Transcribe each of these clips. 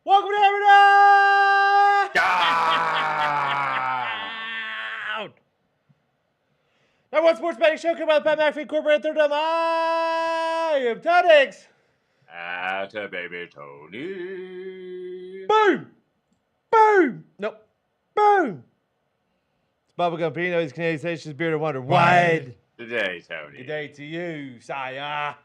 Welcome to Hammer Dahn! Number one sports betting show, come by the Pat McAfee Corporate third time. I am Todix. Atta baby Tony. Boom! Boom! Nope. Boom! It's Bubblegum Pino. He's Canadian Station's Bearded Wonder. Wide. Good day, Tony. Good day to you, Saya.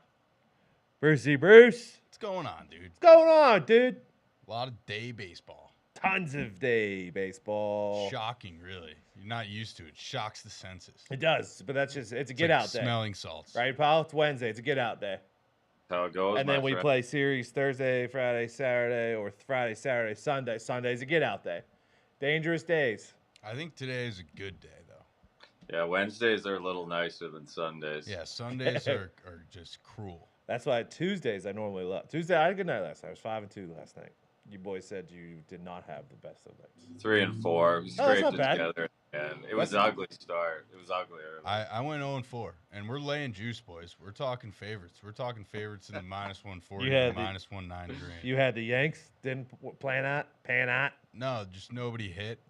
Brucey Bruce. What's going on, dude? What's going on, dude? A lot of day baseball. Tons of day baseball. Shocking, really. You're not used to it. Shocks the senses. It does, but that's just, it's a get like out day. Smelling salts. Right, pal? It's Wednesday. It's a get out day. How it goes, And then we play series Thursday, Friday, Saturday, or Friday, Saturday, Sunday. Sunday's a get out day. Dangerous days. I think today is a good day, though. Yeah, Wednesdays are a little nicer than Sundays. Yeah, Sundays are just cruel. That's why Tuesdays I normally love. Tuesday, I had a good night last night. I was 5-2 last night. You boys said you did not have the best of nights. 3 and 4. We Oh, that's scraped not it bad. together, and it was an ugly start. It was ugly early. I went 0-4, and we're laying juice, boys. We're talking favorites. We're talking favorites in the minus 140 You had and the- minus 190 range. You had the Yanks, didn't pan out. No, just nobody hit.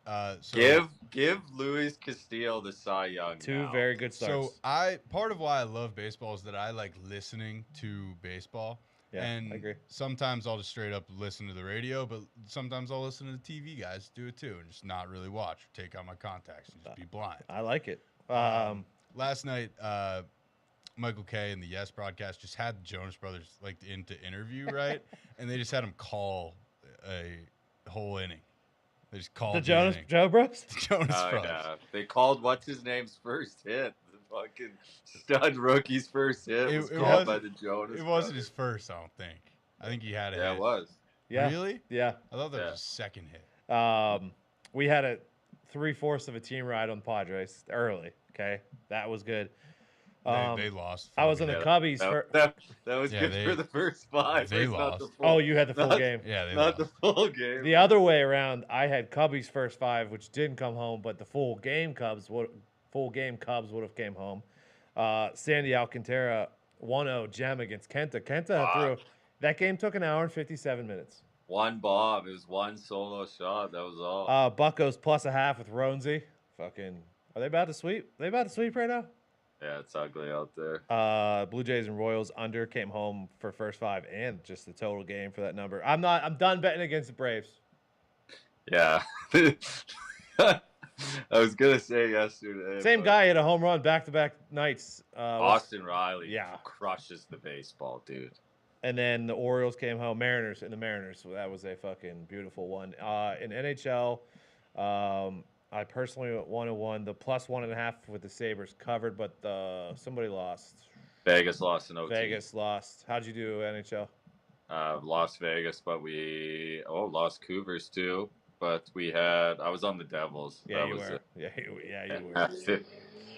Give Luis Castillo the Cy Young. Two now. very good starts. So part of why I love baseball is that I like listening to baseball. Yeah, and I agree. Sometimes I'll just straight up listen to the radio, but sometimes I'll listen to the TV guys do it too, and just not really watch or take out my contacts and just be blind. I like it. Last night, Michael Kay and the Yes broadcast just had the Jonas Brothers in to interview, right? And they just had him call a whole inning. They just called the inning. Joe Bros? The Jonas Brothers. Yeah. They called what's his name's first hit. The fucking stud rookie's first hit was called by the Jonas. It wasn't his first, I don't think. I think he had a hit. Yeah, it was. Yeah. Really? Yeah. I thought that was his second hit. We had a 3/4 of a team ride on Padres early. Okay, that was good. They lost. I was on the Cubbies. That was good for the first 5. They Not lost. the full, Oh, you had the full game. Yeah, they not lost. the full game. The other way around, I had Cubbies first 5, which didn't come home, but the full game Cubs would have came home. Sandy Alcantara 1-0 gem against Kenta. Kenta threw. That game took an hour and 57 minutes. One bomb. It was one solo shot. That was all. Buccos +0.5 with Ronesy. Fucking. Are they about to sweep? Are they about to sweep right now? Yeah, it's ugly out there. Blue Jays and Royals under came home for first 5 and just the total game for that number. I'm done betting against the Braves. Yeah. I was gonna say yesterday. Same guy hit a home run back-to-back nights. Austin Riley. Yeah. Crushes the baseball, dude. And then the Orioles came home. Mariners. So that was a fucking beautiful one. In NHL, I personally went 1-1. The +1.5 with the Sabres covered, but somebody lost. Vegas lost in OT. Vegas lost. How'd you do NHL? Lost Vegas, but lost Cougars too. But I was on the Devils. Yeah, That you was were. it. Yeah, you were.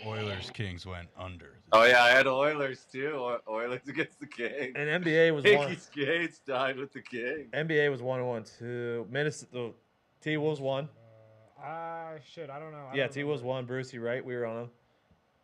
Oilers Kings went under. Oh yeah, I had Oilers too. Oilers against the Kings. And NBA was Mickey Skates died with the Kings. NBA was 1-1 too. Minnesota T-Wolves won. Shit, I don't know. Yeah, T-Wolves won. Brucey, right? We were on them.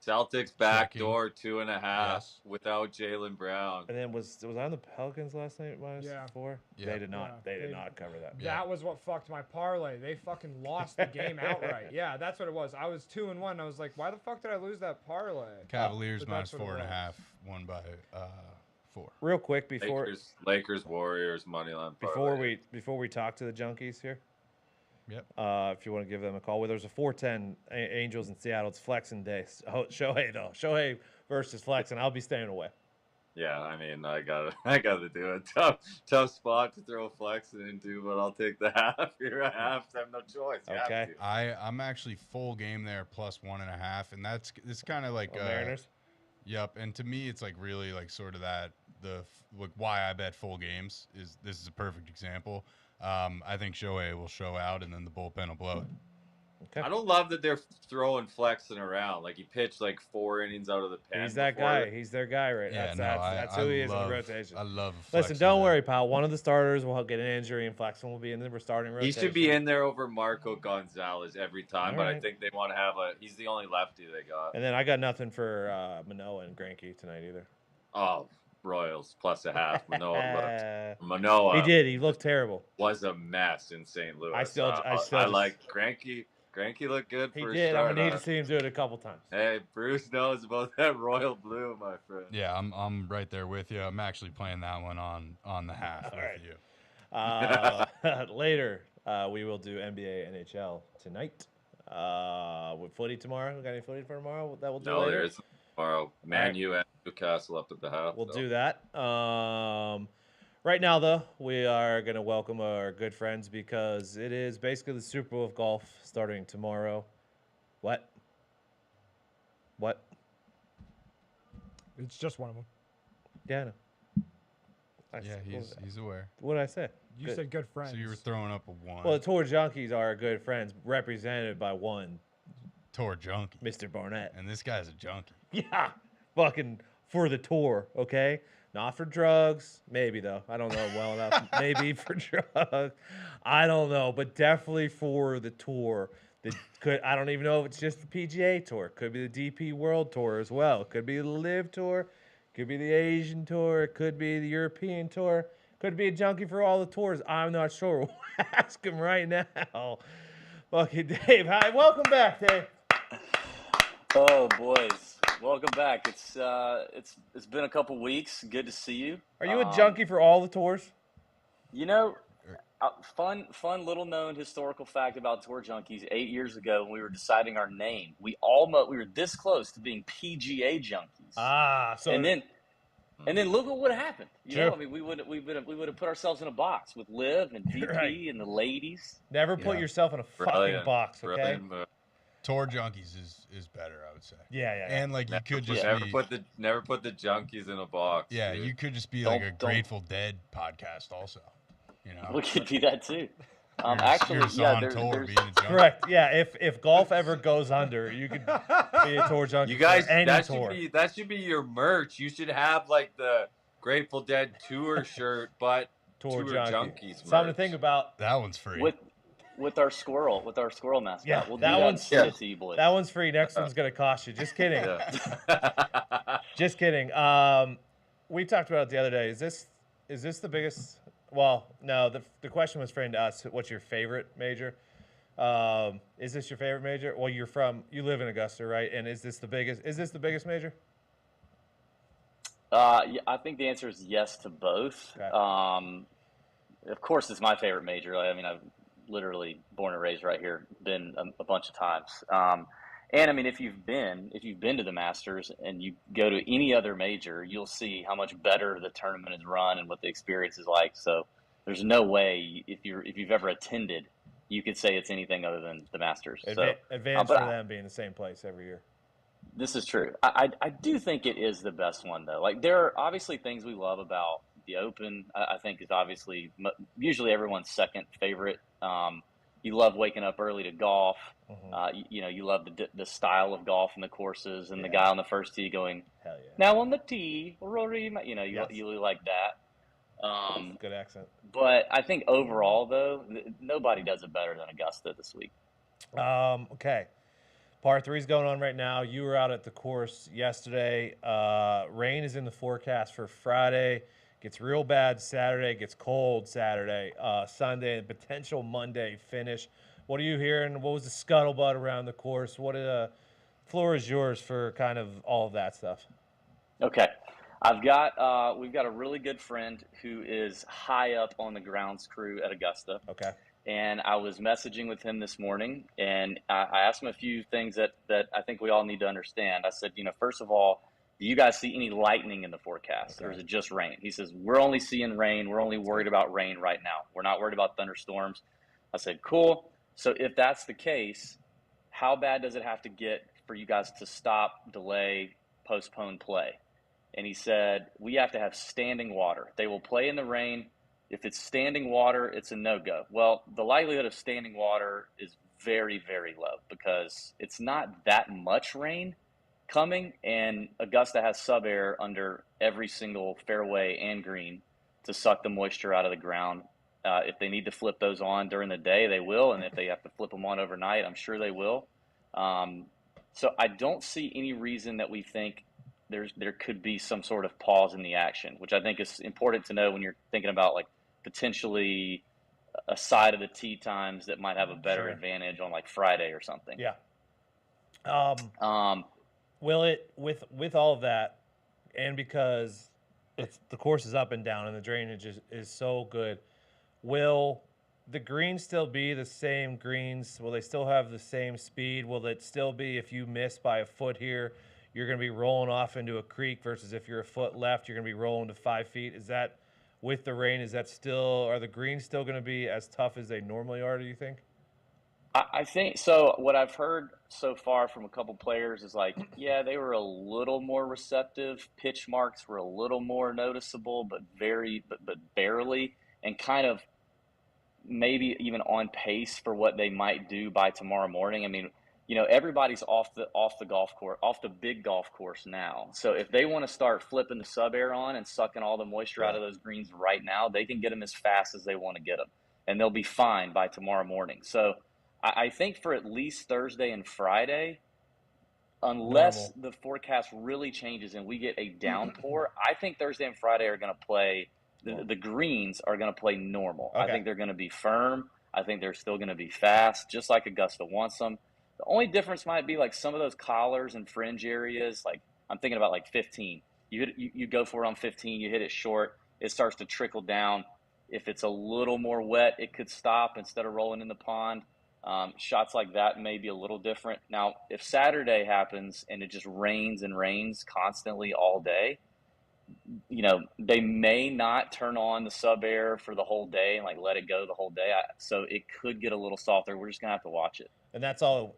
Celtics backdoor 2.5 without Jaylen Brown. And then was I on the Pelicans last night -4? Yeah. They did not. They did not cover that. That was what fucked my parlay. They fucking lost the game outright. Yeah, that's what it was. I was 2-1. I was like, why the fuck did I lose that parlay? Cavaliers But that's what it -4.5, won by 4. Real quick before Lakers Warriors moneyline parlay. before we talk to the Junkies here. Yep. If you want to give them a call, there's a 4:10 Angels in Seattle. It's flexing day. Shohei though. Shohei versus flex, and I'll be staying away. Yeah, I mean, I gotta do it. Tough spot to throw flexing into, but I'll take the half here. I have no choice. You have Okay. to. I'm actually full game there +1.5, and it's kind of like Mariners. Yep, and to me, it's really sort of that why I bet full games this is a perfect example. I think Shohei will show out, and then the bullpen will blow it. Okay. I don't love that they're throwing flexing around. Like he pitched 4 innings out of the pen. He's that guy. He's their guy right now. That's who he is in the rotation. I love Listen, don't worry, pal. One of the starters will get an injury, and Flexen will be in the starting He rotation. should be in there over Marco Gonzalez every time, All but right. I think they want to have he's the only lefty they got. And then I got nothing for Manoah and Greinke tonight either. Oh, Royals plus a half. He Manoa did. He looked terrible. was a mess in St. Louis. I still I like Greinke. Greinke looked good He for a did. I'm start. gonna need to see him do it a couple times. Hey, Bruce knows about that royal blue, my friend. Yeah, I'm right there with you. I'm actually playing that one on the half with right. you. Later, we will do NBA, NHL tonight. With footy tomorrow. We got any footy for tomorrow that we'll do No, later? there isn't tomorrow. Man right. U and Newcastle up at the half. We'll do that. Right now, though, we are going to welcome our good friends because it is basically the Super Bowl of golf starting tomorrow. What? It's just one of them. Yeah, I know. Yeah, he's aware. What did I say? You said good friends. So you were throwing up a one. Well, the Tour Junkies are our good friends, represented by one, Tour junkie. Mr. Barnett. And this guy's a junkie. Yeah, fucking for the tour, okay? Not for drugs. Maybe, though. I don't know well enough. Maybe for drugs. I don't know, but definitely for the tour. I don't even know if it's just the PGA Tour. Could be the DP World Tour as well. Could be the LIV Tour. Could be the Asian Tour. It could be the European Tour. Could be a junkie for all the tours. I'm not sure. We'll ask him right now. Fucking Dave. Hi. Welcome back, Dave. Oh, boys. Welcome back. It's been a couple weeks. Good to see you. Are you a junkie for all the tours? You know, fun little known historical fact about Tour Junkies. 8 years ago, when we were deciding our name, we were this close to being PGA Junkies. So and then look at what happened. You know, True. I mean, we would have put ourselves in a box with Liv and DP Right. and the ladies. Never put yourself in a fucking box, okay? Brilliant move. Tour junkies is better, I would say. Yeah. And like you could just never be, put the junkies in a box. yeah, dude. you could just be Don't- like a don't- Grateful Dead podcast also. You know, We could be that too. you're Actually, just yeah, on there's tour being a junkie. Correct. Yeah, if golf ever goes under, you could be a tour junkie. You guys, for any that tour. should be your merch. You should have like the Grateful Dead tour shirt, but Tour Tour junkie. Junkies Something to merch. think about. That one's free. with our squirrel mascot. Yeah, we'll do that that one's- and send it to you boys. That one's free. Next one's gonna cost you. Just kidding. Yeah. Just kidding. We talked about it the other day. Is this the biggest? Well, no. The question was framed to us. What's your favorite major? Is this your favorite major? Well, you live in Augusta, right? And is this the biggest major? Yeah, I think the answer is yes to both. Okay. Of course, it's my favorite major. I mean, I've literally born and raised right here, been a bunch of times. And I mean, if you've been to the Masters and you go to any other major, you'll see how much better the tournament is run and what the experience is like. So there's no way if you've ever attended, you could say it's anything other than the Masters. Advantage for them being the same place every year. This is true. I do think it is the best one, though. Like, there are obviously things we love about the Open. I think is obviously usually everyone's second favorite. You love waking up early to golf. Mm-hmm. You love the style of golf and the courses and the guy on the first tee going, Hell yeah. now on the tee, Rory. Yes. You really like that. Good accent. But I think overall, though, nobody does it better than Augusta this week. Okay. Par 3 is going on right now. You were out at the course yesterday. Rain is in the forecast for Friday. Gets real bad Saturday. Gets cold Saturday. Sunday and potential Monday finish. What are you hearing? What was the scuttlebutt around the course? Floor is yours for kind of all of that stuff. Okay. we've got a really good friend who is high up on the grounds crew at Augusta. Okay. And I was messaging with him this morning, and I asked him a few things that I think we all need to understand. I said, first of all, do you guys see any lightning in the forecast, or is it just rain? He says, we're only seeing rain. We're only worried about rain right now. We're not worried about thunderstorms. I said, cool. So if that's the case, how bad does it have to get for you guys to stop, delay, postpone play? And he said, we have to have standing water. They will play in the rain. If it's standing water, it's a no-go. Well, the likelihood of standing water is very, very low because it's not that much rain coming, and Augusta has sub-air under every single fairway and green to suck the moisture out of the ground. If they need to flip those on during the day, they will, and if they have to flip them on overnight, I'm sure they will. So I don't see any reason that we think there could be some sort of pause in the action, which I think is important to know when you're thinking about like potentially a side of the tee times that might have a better advantage on like Friday or something. Yeah. Will it, with all of that, and because the course is up and down and the drainage is so good, will the greens still be the same greens? Will they still have the same speed? Will it still be, if you miss by a foot here, you're going to be rolling off into a creek, versus if you're a foot left, you're going to be rolling to 5 feet? Is that, with the rain, are the greens still going to be as tough as they normally are, do you think? I think so. What I've heard so far from a couple players is like, yeah, they were a little more receptive. Pitch marks were a little more noticeable, but barely, and kind of maybe even on pace for what they might do by tomorrow morning. I mean, everybody's off the golf course, off the big golf course now. So if they want to start flipping the sub air on and sucking all the moisture out of those greens right now, they can get them as fast as they want to get them, and they'll be fine by tomorrow morning. So I think for at least Thursday and Friday, unless the forecast really changes and we get a downpour, I think Thursday and Friday are going to play, the greens are going to play normal. Okay. I think they're going to be firm. I think they're still going to be fast, just like Augusta wants them. The only difference might be like some of those collars and fringe areas. Like I'm thinking about like 15. You go for it on 15, you hit it short, it starts to trickle down. If it's a little more wet, it could stop instead of rolling in the pond. Shots like that may be a little different. Now, if Saturday happens and it just rains and rains constantly all day, they may not turn on the sub air for the whole day and like let it go the whole day. So it could get a little softer. We're just gonna have to watch it. And that's all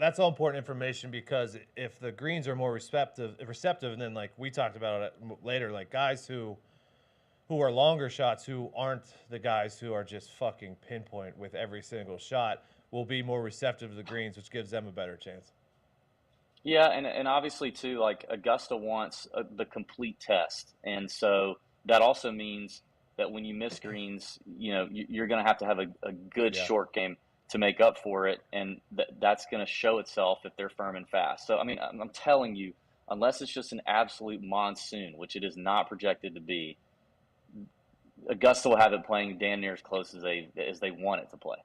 important information, because if the greens are more receptive, and then like we talked about it later, like guys who are longer shots, who aren't the guys who are just fucking pinpoint with every single shot, will be more receptive to the greens, which gives them a better chance. Yeah, and obviously too, like Augusta wants the complete test, and so that also means that when you miss greens, you're going to have a good short game to make up for it, and that's going to show itself if they're firm and fast. So I mean, I'm telling you, unless it's just an absolute monsoon, which it is not projected to be, Augusta will have it playing damn near as close as they want it to play.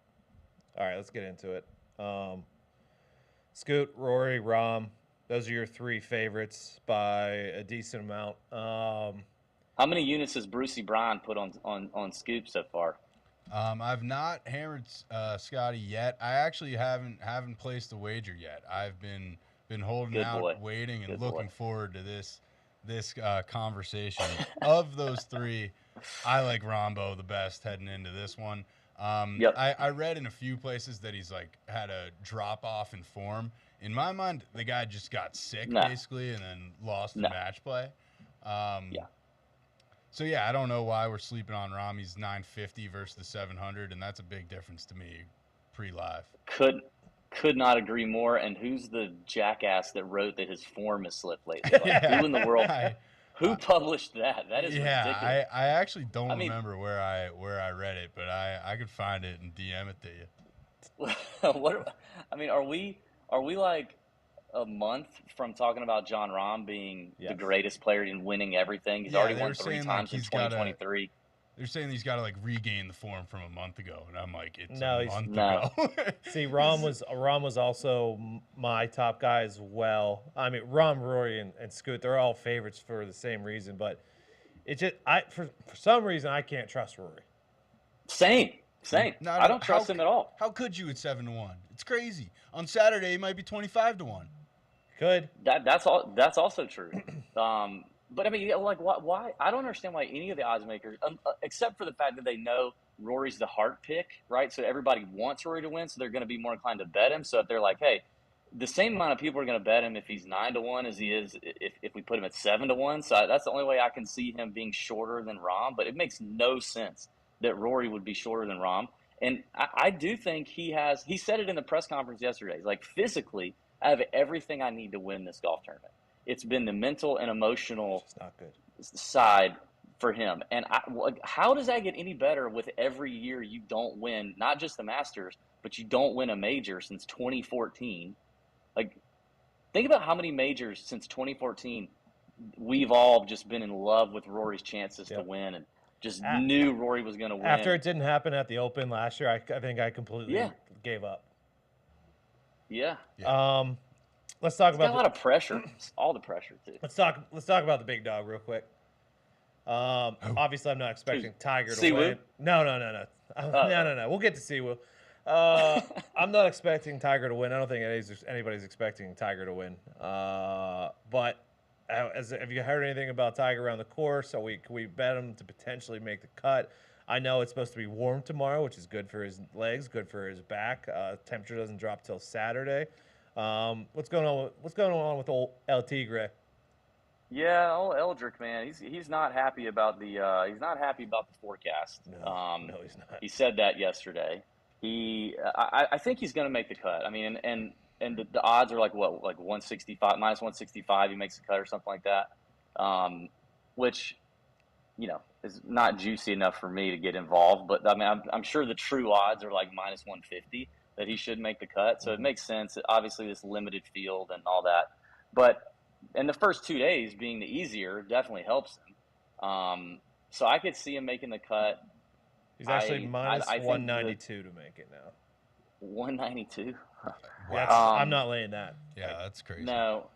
All right, let's get into it. Scoot, Rory, Rahm, those are your three favorites by a decent amount. How many units has Brucey Bryan put on Scoop so far? I've not hammered Scotty yet. I actually haven't placed a wager yet. I've been holding out, waiting, and looking forward to this conversation. Of those three, I like Rombo the best heading into this one. I read in a few places that he's like had a drop off in form. In my mind, the guy just got sick basically and then lost the match play. So yeah, I don't know why we're sleeping on Rahm. He's 950 versus the 700, and that's a big difference to me pre-live. Could not agree more. And who's the jackass that wrote that his form has slipped lately? Like, who in the world? Who published that? That is ridiculous. I actually don't remember where I read it, but I could find it and DM it to you. Are we like a month from talking about Jon Rahm being the greatest player in winning everything? He's already won 3 times in 2023. They're saying he's got to like regain the form from a month ago, and I'm like, it's a month ago. See, Rahm was also my top guy as well. I mean, Rahm, Rory, and Scoot, they're all favorites for the same reason, but it just for some reason I can't trust Rory. Same. I don't trust him at all. How could you at 7-1? It's crazy. On Saturday, he might be 25-1. Could. That's also true. But I mean, like, why? I don't understand why any of the odds makers, except for the fact that they know Rory's the heart pick, right? So everybody wants Rory to win, so they're going to be more inclined to bet him. So if they're like, hey, the same amount of people are going to bet him if he's 9-1 as he is if we put him at 7-1. So that's the only way I can see him being shorter than Rahm. But it makes no sense that Rory would be shorter than Rahm. And I do think he said it in the press conference yesterday. He's like, physically, I have everything I need to win this golf tournament. It's been the mental and emotional side for him. And how does that get any better with every year you don't win, not just the Masters, but you don't win a major since 2014? Like, think about how many majors since 2014 we've all just been in love with Rory's chances to Yep. win, and just knew Rory was going to win. After it didn't happen at the Open last year, I think I completely gave up. Yeah. Let's talk It's about got a lot of pressure. All the pressure too. Let's talk about the big dog real quick. Obviously, I'm not expecting Tiger to win. No. No. We'll get to Siwoo. I'm not expecting Tiger to win. I don't think anybody's expecting Tiger to win. But have you heard anything about Tiger around the course? Can we bet him to potentially make the cut? I know it's supposed to be warm tomorrow, which is good for his legs, good for his back. Temperature doesn't drop till Saturday. What's going on with old El Tigre? Yeah, old Eldrick, man, he's not happy about the forecast. No, he's not. He said that yesterday. I think he's going to make the cut. I mean, and the odds are like 165 minus 165. He makes the cut or something like that, which is not juicy enough for me to get involved. But I mean, I'm sure the true odds are like minus 150 that he should make the cut. So it makes sense. Obviously, this limited field and all that, but. And the first 2 days being the easier definitely helps him. So I could see him making the cut. He's actually minus 192 to make it now. 192. Wow. I'm not laying that. Yeah, that's crazy. No.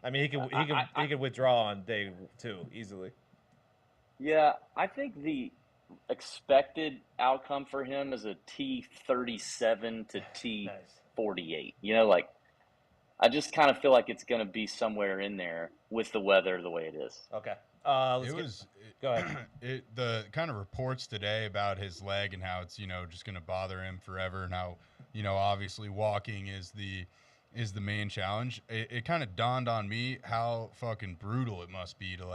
I mean, he could withdraw on day 2 easily. Yeah, I think the expected outcome for him is a T37 to T48. Nice. I just kind of feel like it's going to be somewhere in there with the weather the way it is. Okay. Go ahead. The kind of reports today about his leg and how it's just going to bother him forever, and how obviously walking is the main challenge. It kind of dawned on me how fucking brutal it must be to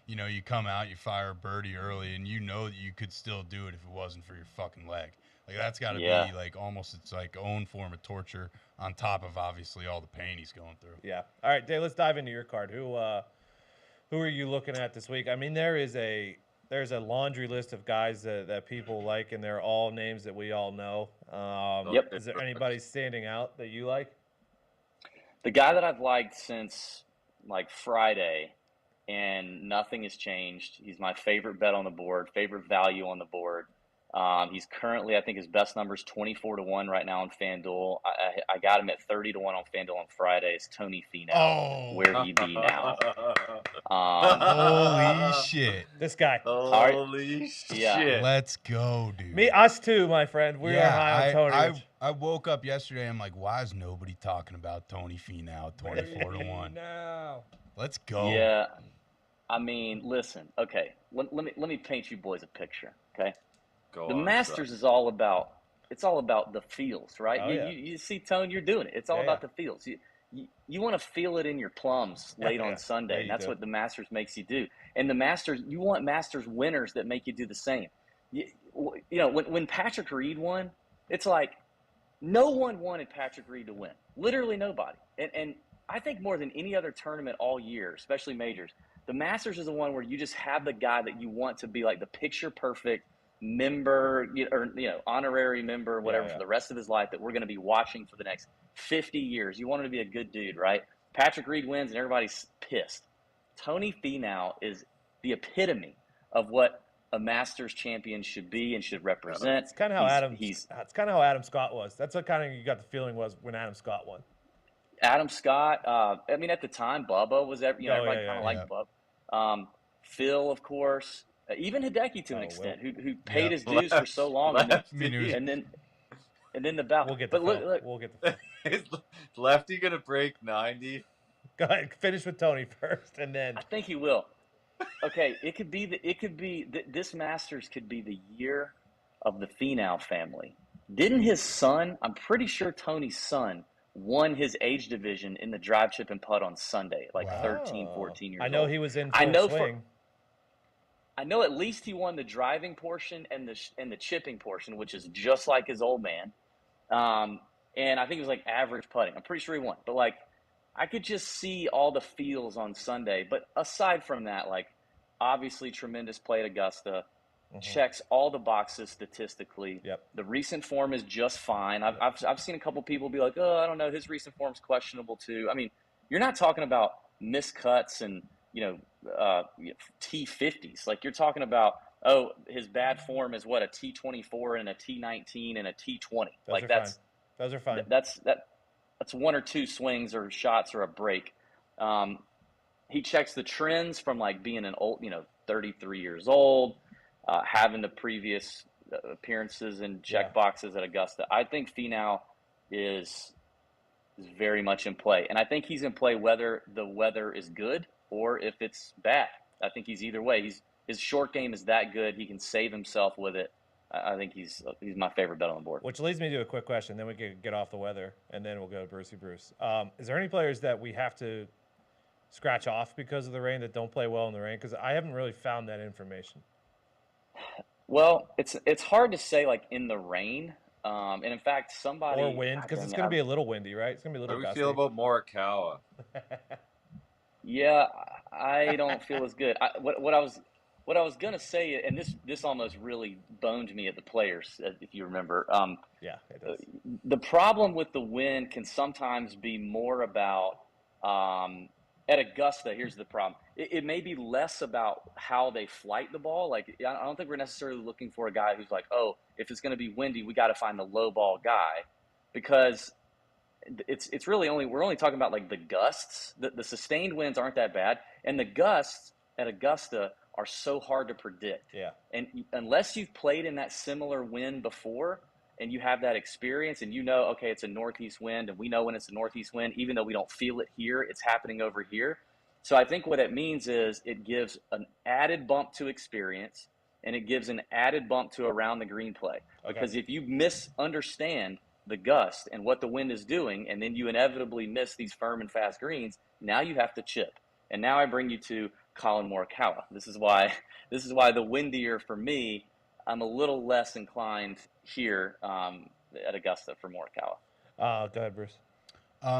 you come out, you fire a birdie early, and that you could still do it if it wasn't for your fucking leg. That's got to be almost its own form of torture on top of obviously all the pain he's going through. Yeah. All right, Dave, let's dive into your card. Who are you looking at this week? I mean, there's a laundry list of guys that people like, and they're all names that we all know. Yep. Is there anybody standing out that you like? The guy that I've liked since Friday, and nothing has changed. He's my favorite bet on the board, favorite value on the board. He's currently, I think his best number is 24-1 right now on FanDuel. I got him at 30-1 on FanDuel on Friday. It's Tony Finau. Oh. Where he be now? Holy shit. This guy. Holy shit. Yeah. Let's go, dude. Us too, my friend. We are high on Tony. I woke up yesterday. I'm like, why is nobody talking about Tony Finau 24-1? No. Let's go. Yeah. I mean, listen. Okay. Let me paint you boys a picture. Okay. The Masters is all about the feels, right? Oh, you see, Tone, you're doing it. It's all about the feels. You want to feel it in your plums late on Sunday. And that's what the Masters makes you do. And the Masters, you want Masters winners that make you do the same. When Patrick Reed won, it's like no one wanted Patrick Reed to win. Literally nobody. And I think more than any other tournament all year, especially majors, the Masters is the one where you just have the guy that you want to be like the picture perfect member or honorary member, whatever, for the rest of his life that we're going to be watching for the next 50 years. You want him to be a good dude, right? Patrick Reed wins and everybody's pissed. Tony Finau is the epitome of what a Masters champion should be and should represent. It's kind of how Adam Scott was. That's what kind of you got the feeling was when Adam Scott won. Adam Scott, I mean, at the time, Bubba was everybody kind of liked Bubba. Phil, of course. Even Hideki to an extent, who paid his dues for so long, and then the bout. We'll get the We'll get the Is Lefty gonna break 90? Go ahead, finish with Tony first, and then I think he will. Okay, this Masters could be the year of the Finau family. Didn't his son? I'm pretty sure Tony's son won his age division in the drive, chip, and putt on Sunday, 13, 14 years old. I know he was in full swing. I know at least he won the driving portion and the chipping portion, which is just like his old man. And I think it was average putting. I'm pretty sure he won. But I could just see all the feels on Sunday. But aside from that, obviously tremendous play at Augusta. Checks all the boxes statistically. Yep. The recent form is just fine. I've seen a couple people be like, oh, I don't know, his recent form's questionable too. I mean, you're not talking about miscuts and T50s. Like you're talking about, oh, his bad form is what, a T24 and a T19 and a T20. Those are fine. That's one or two swings or shots or a break. He checks the trends from like being an old, 33 years old, having the previous appearances and check boxes at Augusta. I think Finau is very much in play, and I think he's in play whether the weather is good or if it's bad. I think he's either way. His short game is that good. He can save himself with it. I think he's my favorite bet on the board. Which leads me to a quick question. Then we can get off the weather, and then we'll go to Brucey Bruce. Is there any players that we have to scratch off because of the rain that don't play well in the rain? Because I haven't really found that information. Well, it's hard to say like in the rain. And in fact, somebody or wind, because it's going to be a little windy, right? It's going to be a little. How do we feel about Morikawa? Yeah, I don't feel as good. What I was gonna say, and this almost really boned me at the Players, if you remember. Yeah, it does. The problem with the wind can sometimes be more about at Augusta. Here's the problem: it may be less about how they flight the ball. Like I don't think we're necessarily looking for a guy who's like, oh, if it's going to be windy, we got to find the low ball guy, because it's really we're only talking about like the gusts. The sustained winds aren't that bad, and the gusts at Augusta are so hard to predict. Yeah. And unless you've played in that similar wind before and you have that experience and okay, it's a northeast wind, and we know when it's a northeast wind, even though we don't feel it here, it's happening over here. So I think what it means is it gives an added bump to experience, and it gives an added bump to around the green play. Okay. Because if you misunderstand the gust and what the wind is doing, and then you inevitably miss these firm and fast greens, now you have to chip. And now I bring you to Colin Morikawa. This is why the windier for me, I'm a little less inclined here at Augusta for Morikawa. Go ahead, Bruce.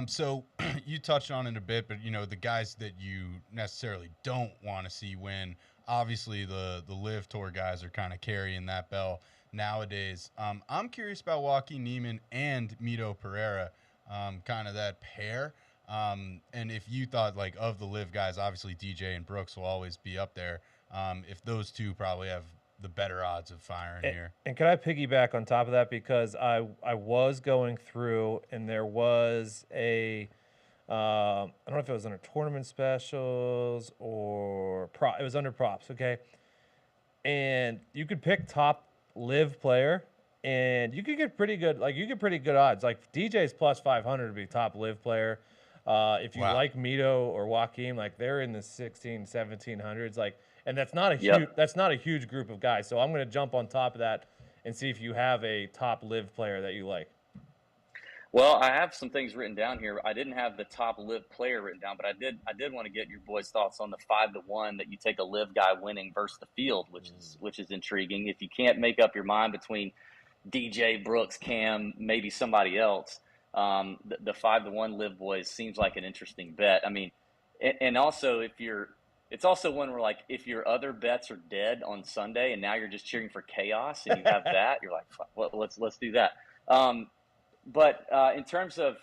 So you touched on it a bit, but the guys that you necessarily don't want to see win, obviously the LIV Tour guys are kind of carrying that bell nowadays. I'm curious about Joaquin Niemann and Mito Pereira, kind of that pair. And if you thought like of the LIV guys, obviously DJ and Brooks will always be up there. If those two probably have the better odds of firing here. And can I piggyback on top of that? Because I was going through, and there was I don't know if it was under tournament specials or it was under props, okay? And you could pick top LIV player, and you could get pretty good odds. Like DJ's plus 500 to be top LIV player. If you like Mito or Joaquin, like they're in the 1700s, like, and that's not a huge group of guys. So I'm going to jump on top of that and see if you have a top LIV player that you like. Well, I have some things written down here. I didn't have the top LIV player written down, but I did want to get your boys' thoughts on the 5-1 that you take a LIV guy winning versus the field, which is intriguing. If you can't make up your mind between DJ, Brooks, Cam, maybe somebody else, the 5-1 LIV boys seems like an interesting bet. I mean, and also it's also one where like if your other bets are dead on Sunday and now you're just cheering for chaos and you have that, you're like, well, let's do that. But in terms of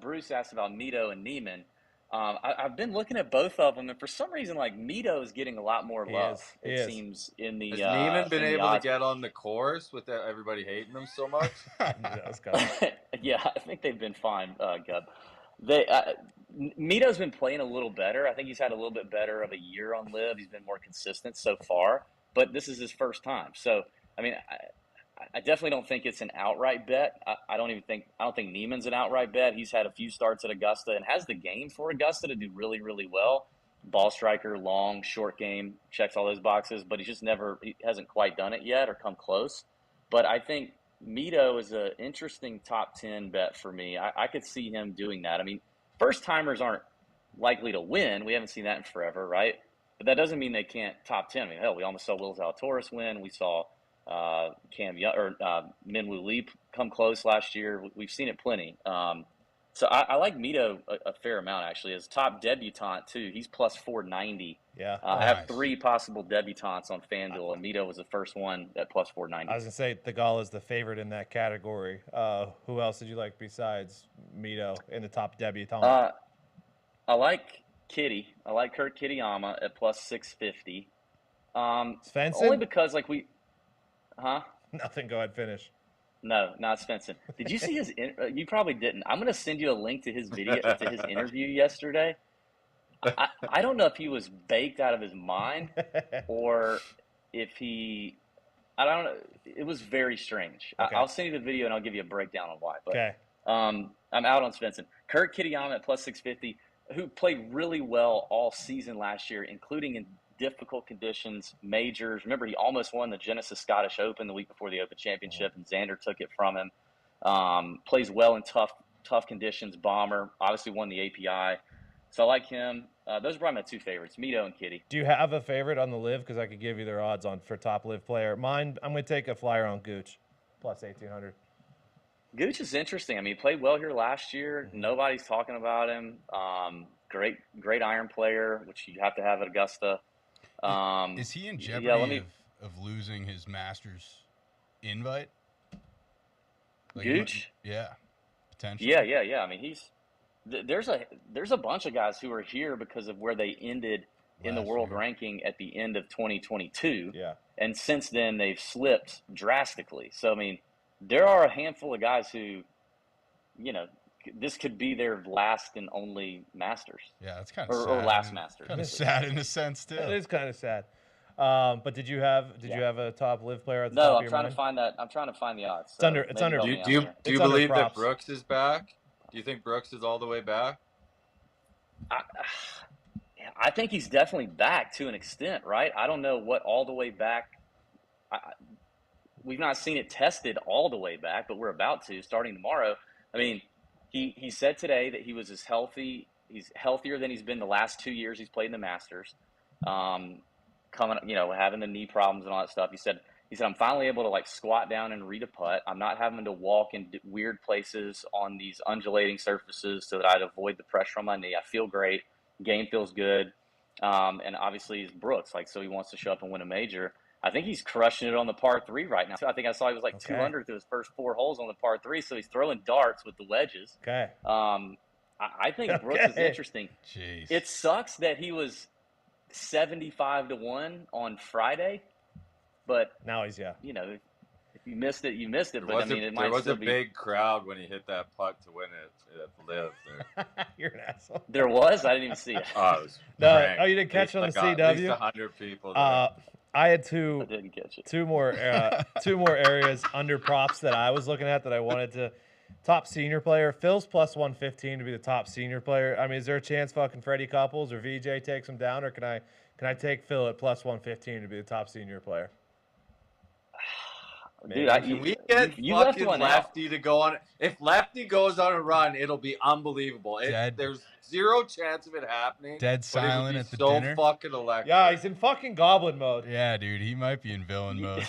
Bruce asked about Mito and Niemann, I've been looking at both of them, and for some reason, like Mito is getting a lot more love. It seems in the. Has Niemann been able to get on the course with everybody hating him so much? Yeah, I think they've been fine, Gub. Mito's been playing a little better. I think he's had a little bit better of a year on LIV. He's been more consistent so far, but this is his first time. So, I mean, I definitely don't think it's an outright bet. I don't think Niemann's an outright bet. He's had a few starts at Augusta and has the game for Augusta to do really, really well. Ball striker, long, short game, checks all those boxes, but he hasn't quite done it yet or come close. But I think Mito is an interesting top 10 bet for me. I could see him doing that. I mean, first timers aren't likely to win. We haven't seen that in forever, right? But that doesn't mean they can't top 10. I mean, hell, we almost saw Will Zalatoris win. We saw Minwoo Lee come close last year. We've seen it plenty. So I like Mito a fair amount, actually. As top debutante, too. He's plus 490. Yeah. I have 3 possible debutantes on FanDuel, and Mito was the first one at plus 490. I was going to say Theegala is the favorite in that category. Who else did you like besides Mito in the top debutante? I like Kitty. I like Kurt Kitayama at plus 650. Svensson? Only because like huh? Nothing. Go ahead, finish. No, not Svensson. Did you see his? You probably didn't. I'm gonna send you a link to his video to his interview yesterday. I don't know if he was baked out of his mind or if he. I don't know. It was very strange. Okay. I'll send you the video and I'll give you a breakdown on why. But Okay. I'm out on Svensson. Kurt Kitayama at plus 650, who played really well all season last year, including in difficult conditions, majors. Remember, he almost won the Genesis Scottish Open the week before the Open Championship, and Xander took it from him. Plays well in tough conditions. Bomber obviously won the API, so I like him. Those are probably my two favorites, Mito and Kitty. Do you have a favorite on the LIV? Because I could give you their odds on for top LIV player. Mine, I'm going to take a flyer on Gooch, plus 1,800. Gooch is interesting. I mean, he played well here last year. Nobody's talking about him. Great iron player, which you have to have at Augusta. Is he in jeopardy of losing his Masters invite? Like, Gooch? Yeah, potentially. Yeah. I mean, there's a bunch of guys who are here because of where they ended in the world ranking at the end of 2022. Yeah. And since then, they've slipped drastically. So, I mean, there are a handful of guys who, this could be their last and only Masters. Yeah, that's kind of sad. Or last Masters. Kind of sad in a sense, too. It is kind of sad. But did you have a top LIV player at the top No, of I'm your trying mind? to find that. I'm trying to find the odds. It's under- Do you It's under believe that props. Brooks is back? Do you think Brooks is all the way back? I think he's definitely back to an extent, right? I don't know what all the way back. We've not seen it tested all the way back, but we're about to starting tomorrow. I mean, he said today that he was he's healthier than he's been the last 2 years he's played in the Masters. Having the knee problems and all that stuff. He said I'm finally able to like squat down and read a putt. I'm not having to walk in weird places on these undulating surfaces so that I'd avoid the pressure on my knee. I feel great. Game feels good. And obviously he's Brooks, so he wants to show up and win a major. I think he's crushing it on the par 3 right now. I think I saw he was 200 through his first 4 holes on the par 3, so he's throwing darts with the wedges. Okay. I think Brooks is interesting. Jeez. It sucks that he was 75-1 on Friday, but Now he's if you missed it, you missed it. There But was a big crowd when he hit that putt to win it at the LIV. There. You're an asshole. There was. I didn't even see it. Oh, it was No, cranked. you didn't catch it on the At least CW? 100 people. There. I had I two didn't catch it. more areas under props that I was looking at that I wanted to. Top senior player. Phil's plus 115 to be the top senior player. I mean, is there a chance fucking Freddie Couples or VJ takes him down, or can I take Phil at plus 115 to be the top senior player? Dude, Can we get you left fucking one out. Lefty to go on? If Lefty goes on a run, it'll be unbelievable. There's zero chance of it happening. Dead but it would silent be at the so dinner. fucking electric. Yeah, he's in fucking goblin mode. Yeah, dude, he might be in villain mode.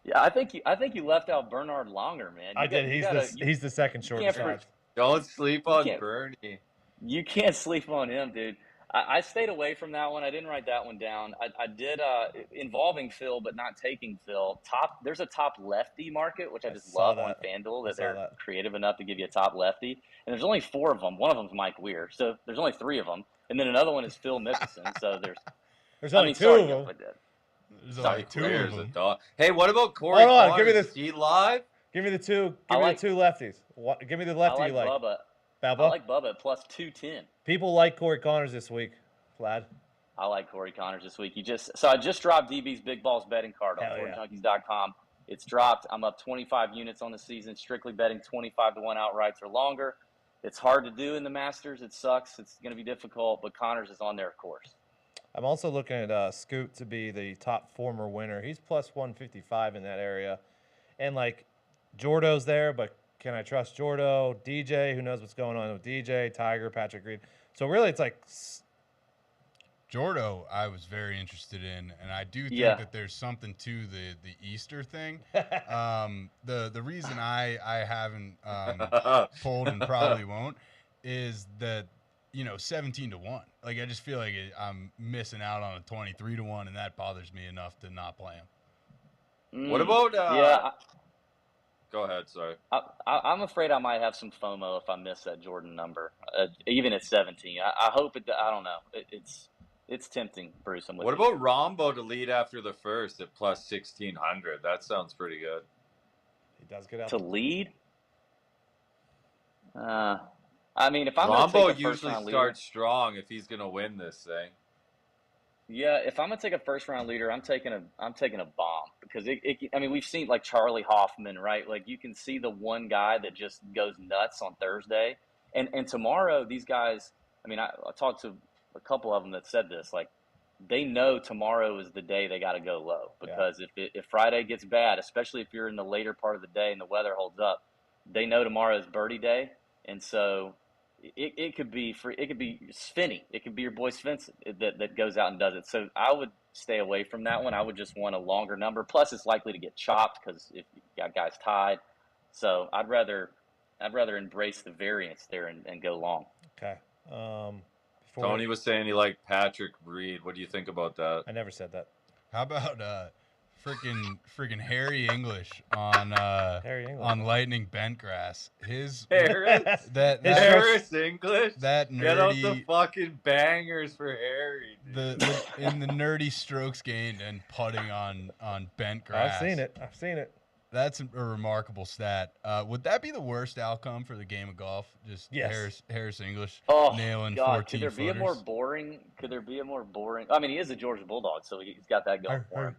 Yeah, I think you left out Bernard Longer, man. I did. He's the second shortest. can't guy. Don't sleep on can't- Bernie. You can't sleep on him, dude. I stayed away from that one. I didn't write that one down. I did involving Phil, but not taking Phil. There's a top lefty market, which I just saw love that. on FanDuel, that saw they're that. creative enough to give you a top lefty. And there's only 4 of them. One of them's Mike Weir, so there's only 3 of them. And then another one is Phil Mickelson. So There's only two of them. There's Sorry, only 2 There's of a them. dog. Hey, what about Corey Hold on, Connors? give me Is he live? Give me the two. I Give me like- the two lefties. Give me the I lefty like you like. Bubba. Bubba. I like Bubba at plus 210. People like Corey Connors this week. Vlad. I like Corey Connors this week. I just dropped DB's Big Balls betting card on Hell yeah. junkies.com. It's dropped. I'm up 25 units on the season, strictly betting 25-1 outrights or longer. It's hard to do in the Masters. It sucks. It's going to be difficult, but Connors is on there, of course. I'm also looking at Scoot to be the top former winner. He's plus 155 in that area. And, Jordo's there, but can I trust Jordo? DJ, who knows what's going on with DJ, Tiger, Patrick Reed. So, really, it's Jordo, I was very interested in, and I do think Yeah. that there's something to the Easter thing. The reason I haven't pulled and probably won't is that 17-1. I just feel like I'm missing out on a 23-1, and that bothers me enough to not play him. What about? Yeah. Go ahead. Sorry. I'm afraid I might have some FOMO if I miss that Jordan number, even at 17. I hope it. I don't know. It's tempting, Bruce. I'm with What you. about Rombo to lead after the first at plus 1600? That sounds pretty good. He does get out To lead? I mean, if I'm going to Rombo take a usually first-round starts strong if he's going to win this thing. yeah, if I'm going to take a first-round leader, I'm taking a bomb because I mean, we've seen like Charlie Hoffman, right? Like you can see the one guy that just goes nuts on Thursday, and tomorrow these guys. I mean, I talked to a couple of them that said this, like they know tomorrow is the day they got to go low because if Friday gets bad, especially if you're in the later part of the day and the weather holds up, they know tomorrow is birdie day, and so it could be Svenny, it could be your boy Svensson that goes out and does it. So I would stay away from that one. I would just want a longer number. Plus, it's likely to get chopped because if you got guys tied, so I'd rather embrace the variance there and go long. Okay. Tony was saying he liked Patrick Reed. What do you think about that? I never said that. How about freaking Harry English on on Lightning Bentgrass? His Harris? Harris English? That nerdy. Get out the fucking bangers for Harry, dude. In the nerdy strokes gained and putting on bent grass. I've seen it. That's a remarkable stat. Would that be the worst outcome for the game of golf? Just yes. Harris English nailing 14 Could there be a more boring? I mean, he is a Georgia Bulldog, so he's got that going for him.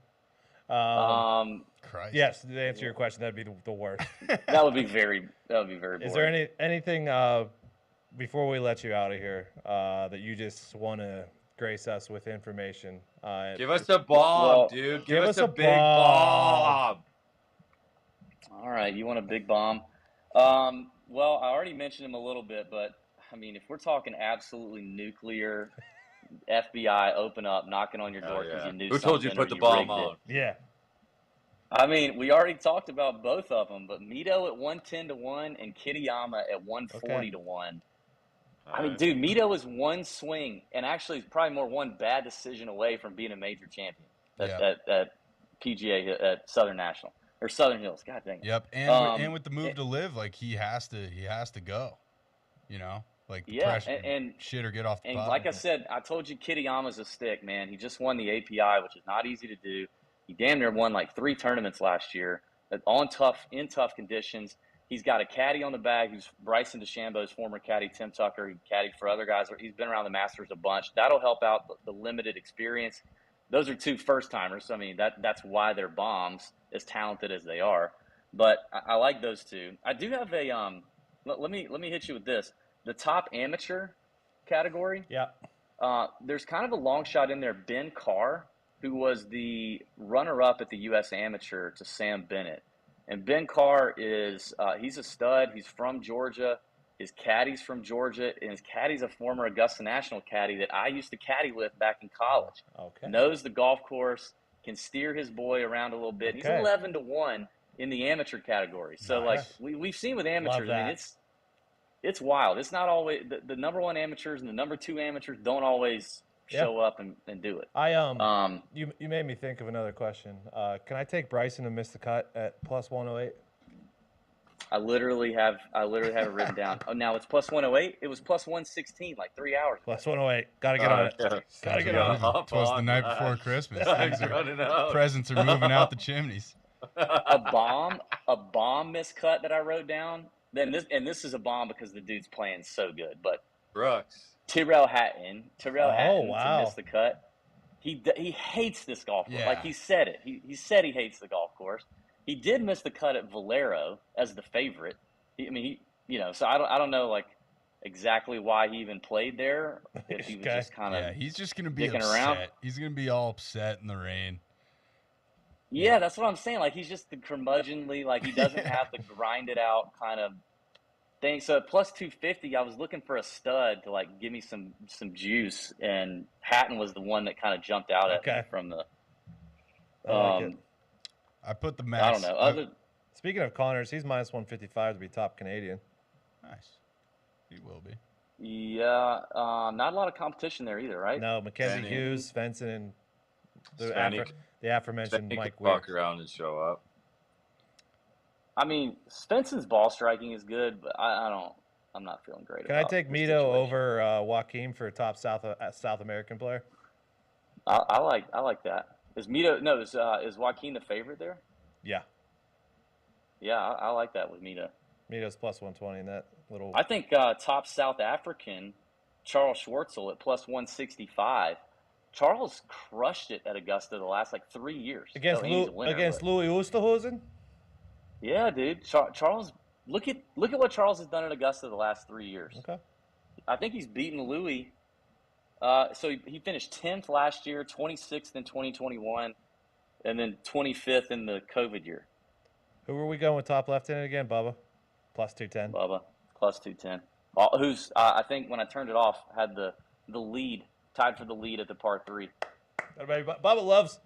Christ. Yes, to answer your question, that'd be the worst. That would be very boring. Is there anything before we let you out of here that you just want to grace us with information? Give us a bomb, dude. Give us a big bomb. All right, you want a big bomb? Well, I already mentioned him a little bit, but I mean, if we're talking absolutely nuclear, FBI open up, knocking on your door because you knew Who something. told you to put the bomb on? Yeah. I mean, we already talked about both of them, but Mito at 110 to 1 and Kitayama at 140 to 1. I mean, dude, Mito is one swing and actually probably more one bad decision away from being a major champion at PGA at Southern National. Or Southern Hills, god dang it. Yep, and with the move to live, like he has to go, you know, like the pressure and shit or get off the. And pot. Like I said, I told you, Kitayama's a stick, man. He just won the API, which is not easy to do. He damn near won like 3 tournaments last year, in tough conditions. He's got a caddy on the bag who's Bryson DeChambeau's former caddy, Tim Tucker. He caddied for other guys. He's been around the Masters a bunch. That'll help out the limited experience. Those are 2 first-timers. I mean, that's why they're bombs, as talented as they are. But I like those 2. I do have a let me hit you with this. The top amateur category. Yeah. There's kind of a long shot in there. Ben Carr, who was the runner-up at the U.S. Amateur to Sam Bennett, and Ben Carr is he's a stud. He's from Georgia. His caddy's from Georgia, and his caddy's a former Augusta National caddy that I used to caddy with back in college. Okay. Knows the golf course, can steer his boy around a little bit. Okay. He's 11 to 1 in the amateur category. So nice. like we've seen with amateurs, I mean it's wild. It's not always the number 1 amateurs and the number 2 amateurs don't always show up and do it. You made me think of another question. Can I take Bryson to miss the cut at plus 108? I literally have it written down. Oh, now it's plus 108. It was plus 116 like 3 hours ago. Plus 108. Gotta get on it. Gotta get on it. It was the night before Christmas. Presents are moving out the chimneys. A bomb miscut that I wrote down. This is a bomb because the dude's playing so good. But Brooks. Tyrrell Hatton wow. to miss the cut. He hates this golf course. Yeah. Like he said it. He said he hates the golf course. He did miss the cut at Valero as the favorite. So I don't know like exactly why he even played there. If he was just kind of he's just gonna be dicking upset. around. He's gonna be all upset in the rain. Yeah, that's what I'm saying. Like he's just the curmudgeonly. Like he doesn't have the grinded out kind of thing. So at plus 250, I was looking for a stud to like give me some juice, and Hatton was the one that kind of jumped out at me from the. I like it. I put the max. I don't know. Speaking of Connors, he's minus 155 to be top Canadian. Nice. He will be. Yeah, not a lot of competition there either, right? No, Mackenzie Hughes, Svensson, and the aforementioned Svenny Mike could walk Weir. around and show up. I mean, Spence's ball striking is good, but I'm not feeling great Can I about take the Mito situation. over Joaquin for top South American player? I like that. Is Mito? No, is Joaquin the favorite there? Yeah. Yeah, I like that with Mito. Mito's plus 120 in that little. I think top South African, Charles Schwartzel at plus 165. Charles crushed it at Augusta the last like 3 years. Against he's a winner, against but- Louis Oosthuizen? Yeah, dude. Charles, look at what Charles has done at Augusta the last 3 years. Okay. I think he's beaten Louis. So he finished 10th last year, 26th in 2021, and then 25th in the COVID year. Who were we going with top left-handed again, Bubba? Plus 210. Bubba, plus 210. Who's, I think when I turned it off, had the lead, tied for the lead at the par 3. Bubba loves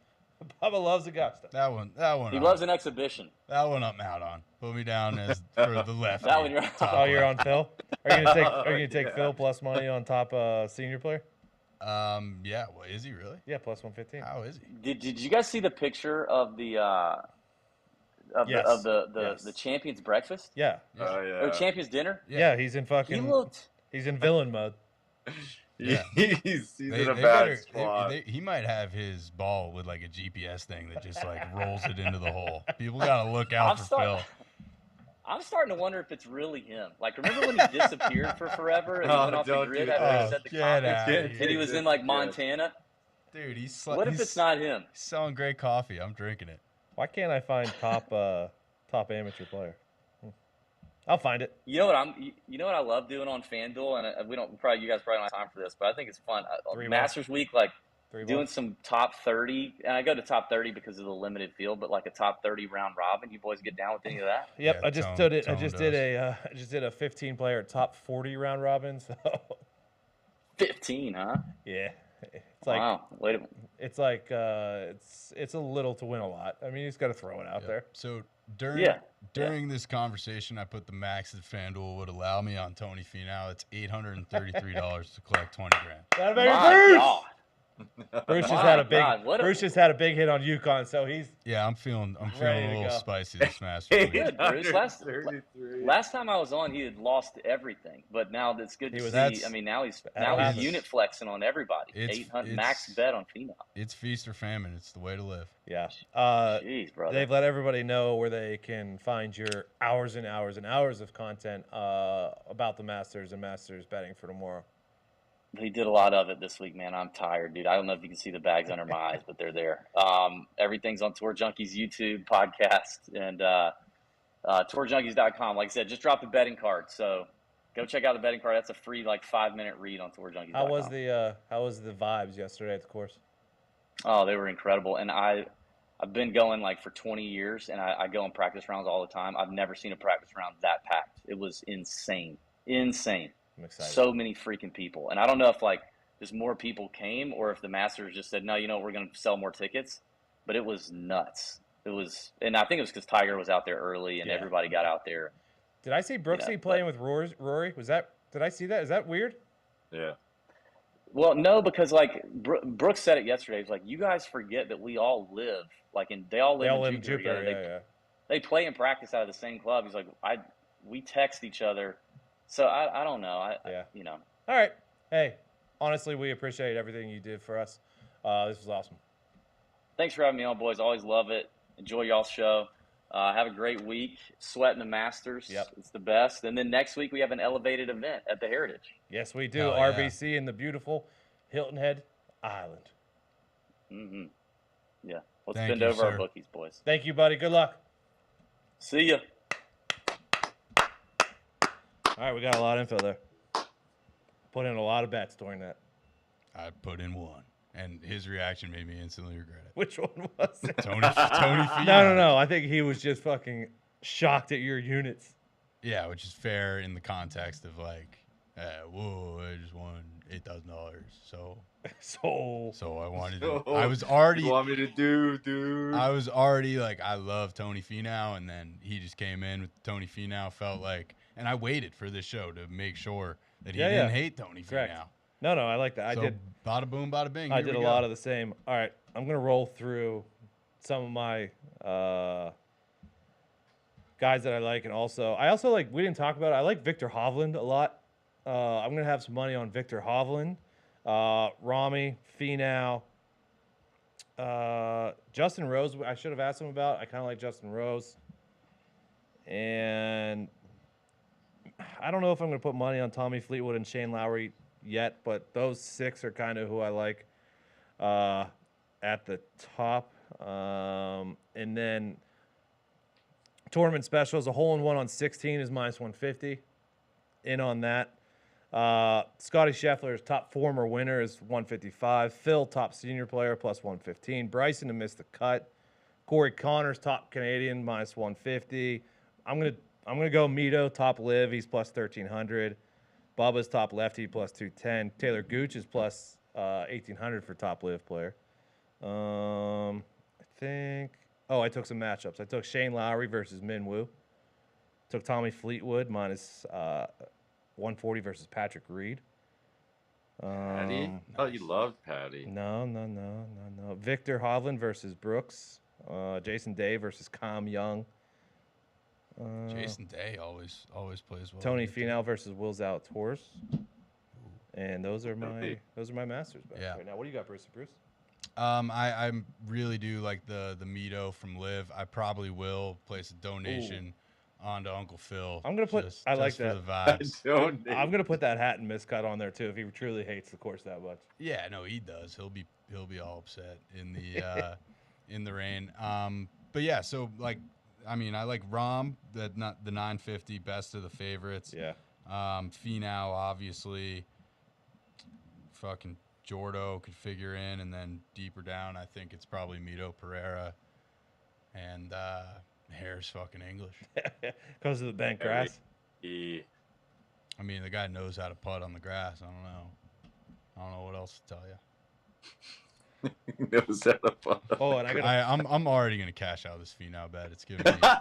Augusta. That one. He loves an exhibition. That one I'm out on. Put me down as for the left. That one you're on. Oh, you're on Phil? Are you gonna take Phil plus money on top senior player? Yeah. Well, is he really? Yeah, plus 115. How is he? Did you guys see the picture of the Yes. the champions breakfast Yeah. Oh yeah. or champions dinner? Yeah, he's in he's in villain mode. Yeah. he's They- in a they bad better- spot. he might have his ball with like a GPS thing that just like rolls it into the hole. People gotta look out for Phil. I'm starting to wonder if it's really him. Like, remember when he disappeared for forever and he Oh, went off the don't grid do after that. he said the Get conference? outta here. And he was in like Montana. Dude, he's What if it's not him? He's selling great coffee. I'm drinking it. Why can't I find top amateur player? I'll find it. You know what I love doing on FanDuel, and you guys probably don't have time for this, but I think it's fun. Masters Week, like 3 doing months. some top 30, and I go to top 30 because of the limited field, but like a top 30 round robin. You boys get down with any of that? Yep, Yeah, I just Tone- did it. I Tone just does. did a 15 player top 40 round robin. So 15, huh? yeah, it's like Wow. Wait a minute. it's like it's a little to win a lot. I mean, you just got to throw it out there. So during this conversation, I put the max that FanDuel would allow me on Tony Finau. It's $833 to collect 20 grand. That baby My Bruce. God. Bruce just My had a big. God, what a- Bruce just had a big hit on UConn, so he's Yeah, I'm feeling Ready a to little go. spicy this Masters week. Good, Bruce. 833. Last time I was on, he had lost everything, but now it's good He to was- see. That's- I mean, now he's happens. unit flexing on everybody. It's- 800 it's- max bet on Finau. It's feast or famine. It's the way to live. yeah. Jeez, brother. They've let everybody know where they can find your hours and hours and hours of content about the Masters and Masters betting for tomorrow. He did a lot of it this week, man. I'm tired, dude. I don't know if you can see the bags under my eyes, but they're there. Everything's on Tour Junkies YouTube podcast and tourjunkies.com. Like I said, just dropped the betting card, so go check out the betting card. That's a free 5-minute read on tourjunkies.com. How was the vibes yesterday at the course? Oh, they were incredible. And I've been going for 20 years, and I go in practice rounds all the time. I've never seen a practice round that packed. It was insane. Insane. I'm excited. So many freaking people. And I don't know if just more people came or if the Masters just said, no, we're going to sell more tickets. But it was nuts. And I think it was because Tiger was out there early and Yeah. everybody got out there. Did I see Brooksy playing with Rory? Did I see that? Is that weird? Yeah. Well, no, because Brooks said it yesterday. He's like, you guys forget that we all live they all live in Jupiter. Jupiter. Yeah. They play and practice out of the same club. He's like, we text each other. So I don't know. All right. Hey, honestly, we appreciate everything you did for us. This was awesome. Thanks for having me on, boys. Always love it. Enjoy y'all's show. Have a great week. Sweating the Masters. Yep. It's the best. And then next week we have an elevated event at the Heritage. Yes, we do. Hell yeah. RBC in the beautiful Hilton Head Island. Mm-hmm. Yeah. Let's Thank bend you, over our sir. bookies, boys. Thank you, buddy. Good luck. See ya. All right, we got a lot of info there. Put in a lot of bets during that. I put in one, and his reaction made me instantly regret it. Which one was it? Tony Finau. No. I think he was just fucking shocked at your units. Yeah, which is fair in the context of whoa, I just won $8,000. So I wanted to. I was already. You want me to do, dude? I was already I love Tony Finau, and then he just came in with Tony Finau. Felt like, and I waited for this show to make sure that he didn't hate Tony Correct. Finau. No, I like that. So, I did. Bada boom, bada bing. I did a lot of the same. All right, I'm gonna roll through some of my guys that I like, and I also like. We didn't talk about it. I like Victor Hovland a lot. I'm gonna have some money on Victor Hovland, Rami, Finau, Justin Rose. I should have asked him about. I kind of like Justin Rose, and I don't know if I'm gonna put money on Tommy Fleetwood and Shane Lowry yet, but those 6 are kind of who I like at the top. And then tournament specials, a hole-in-one on 16 is -150. In on that. Scotty Scheffler's top former winner is 155. Phil, top senior player, plus 115. Bryson to miss the cut. Corey Connors, top Canadian, -150. I'm gonna go Mito, top live. He's plus 1300. Bubba's top lefty, plus 210. Taylor Gooch is plus 1800 for top live player. I think. Oh, I took some matchups. I took Shane Lowry versus Min Woo. Took Tommy Fleetwood minus 140 versus Patrick Reed. Patty? Oh, you loved Patty. No. Victor Hovland versus Brooks. Jason Day versus Cam Young. Jason Day always plays well. Tony Finau versus Will Zalatoris. And those are my masters bets right now. What do you got, Bruce? I really do like the Mito from Liv. I probably will place a donation onto Uncle Phil. I'm gonna put. I like for that. the vibes. I'm gonna put that hat and miscut on there too if he truly hates the course that much. Yeah, no, he does. He'll be all upset in the in the rain. But yeah, so like, I mean, I like Rom, the 950, best of the favorites. Yeah. Finau, obviously. Fucking Jordo could figure in, and then deeper down, I think it's probably Mito Pereira, and Hare's fucking English. Because of the bent grass. I mean, the guy knows how to putt on the grass. I don't know what else to tell you. knows how to putt. Oh, and I'm already gonna cash out this Finau bet. It's giving me nervous.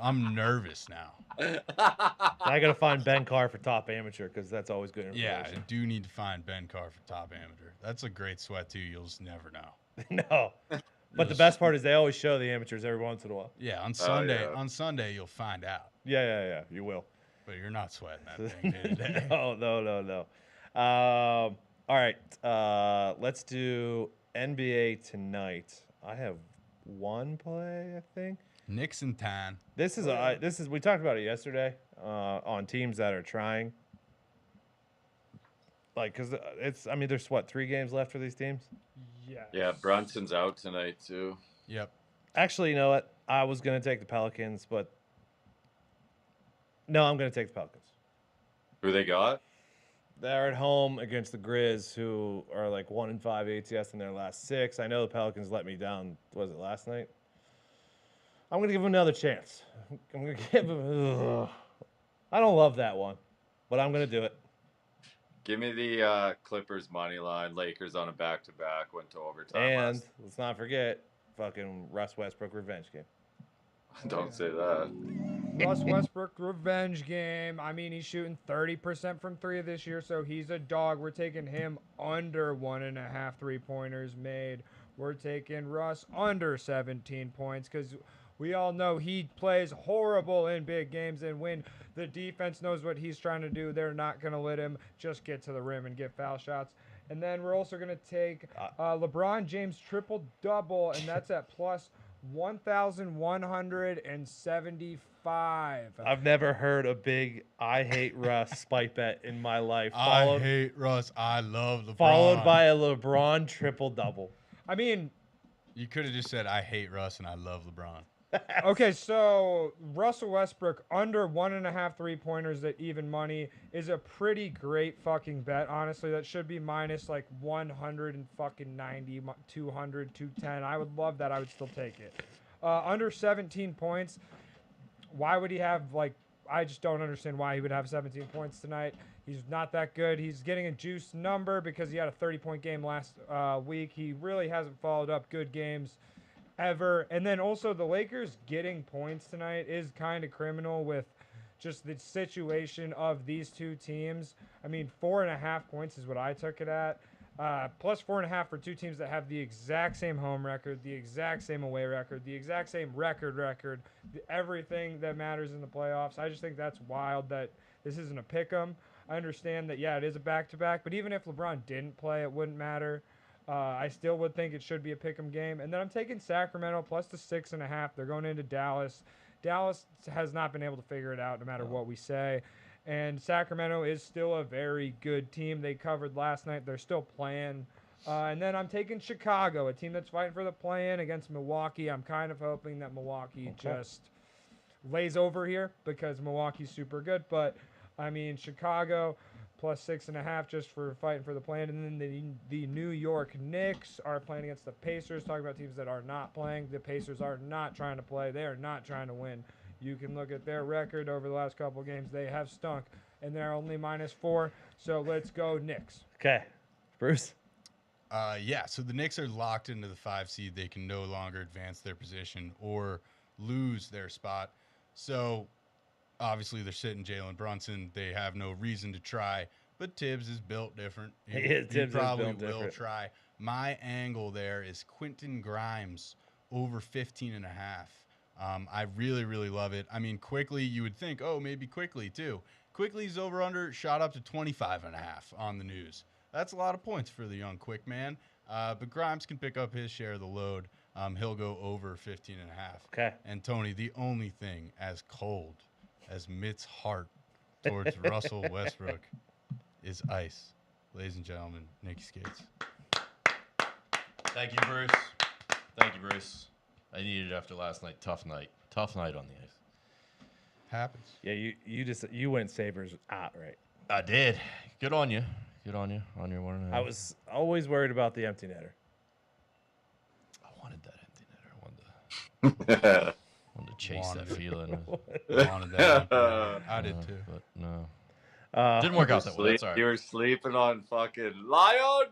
I'm nervous now. I gotta find Ben Carr for top amateur because that's always good information. Yeah, I do need to find Ben Carr for top amateur. That's a great sweat too. You'll just never know. No, but the best part is they always show the amateurs every once in a while. Yeah, on Sunday. On Sunday you'll find out. Yeah. You will. But you're not sweating that thing day to day. No. All right, let's do NBA tonight. I have one play, I think. Knicks and Tan. This is we talked about it yesterday on teams that are trying. Like, cause there's what, 3 games left for these teams? Yeah. Yeah, Brunson's out tonight too. Yep. Actually, you know what? I was gonna take the Pelicans, but no, I'm gonna take the Pelicans. Who they got? They're at home against the Grizz, who are like 1-5 ATS in their last 6. I know the Pelicans let me down. Was it last night? I'm gonna give them another chance. I'm gonna give them. I don't love that one, but I'm gonna do it. Give me the Clippers money line. Lakers on a back-to-back, went to overtime. And let's not forget, fucking Russ Westbrook revenge game. Don't say that. Russ Westbrook revenge game. I mean, he's shooting 30% from 3 this year, so he's a dog. We're taking him under 1.5 3-pointers made. We're taking Russ under 17 points because we all know he plays horrible in big games, and when the defense knows what he's trying to do, they're not going to let him just get to the rim and get foul shots. And then we're also going to take LeBron James triple-double, and that's at plus 1,175. I've never heard a big I hate Russ spike bet in my life. I hate Russ. I love LeBron. Followed by a LeBron triple-double. I mean, you could have just said I hate Russ and I love LeBron. Okay, so Russell Westbrook under 1.5 3-pointers at even money is a pretty great fucking bet. Honestly, that should be minus like 190, 200, 210. I would love that. I would still take it. Under 17 points. Why would he have I just don't understand why he would have 17 points tonight. He's not that good. He's getting a juiced number because he had a 30-point game last week. He really hasn't followed up good games ever. And then also the Lakers getting points tonight is kind of criminal with just the situation of these two teams. I mean, 4.5 points is what I took it at. Plus 4.5 for two teams that have the exact same home record, the exact same away record, the exact same record, everything that matters in the playoffs. I just think that's wild that this isn't a pick 'em. I understand that, yeah, it is a back-to-back, but even if LeBron didn't play, it wouldn't matter. I still would think it should be a pick 'em game. And then I'm taking Sacramento plus the 6.5. They're going into Dallas. Dallas has not been able to figure it out no matter what we say. And Sacramento is still a very good team. They covered last night. They're still playing. And then I'm taking Chicago, a team that's fighting for the play-in against Milwaukee. I'm kind of hoping that Milwaukee just lays over here because Milwaukee's super good. But, I mean, Chicago plus 6.5 just for fighting for the play-in. And then the New York Knicks are playing against the Pacers, talking about teams that are not playing. The Pacers are not trying to play. They are not trying to win. You can look at their record over the last couple of games. They have stunk, and they're only -4. So let's go Knicks. Okay. Bruce? Yeah, so the Knicks are locked into the 5 seed. They can no longer advance their position or lose their spot. So, obviously, they're sitting Jalen Brunson. They have no reason to try, but Tibbs is built different. He probably will try. My angle there is Quentin Grimes over 15.5. I really, really love it. I mean, Quickly, you would think, oh, maybe Quickly too. Quickly's over-under shot up to 25.5 on the news. That's a lot of points for the young Quick man. But Grimes can pick up his share of the load. He'll go over 15.5. Okay. And Tony, the only thing as cold as Mitt's heart towards Russell Westbrook is ice. Ladies and gentlemen, Nicky Skates. Thank you, Bruce. Thank you, Bruce. I needed it after last night. Tough night. Tough night on the ice. Happens. Yeah, you went Sabres outright. I did. Good on you. Good on you. On your 1.5. I was always worried about the empty netter. I wanted that empty netter. I wanted to chase that feeling. Wanted that. I did too. But no. Didn't work out that well. That's all right. You were sleeping on fucking Lion.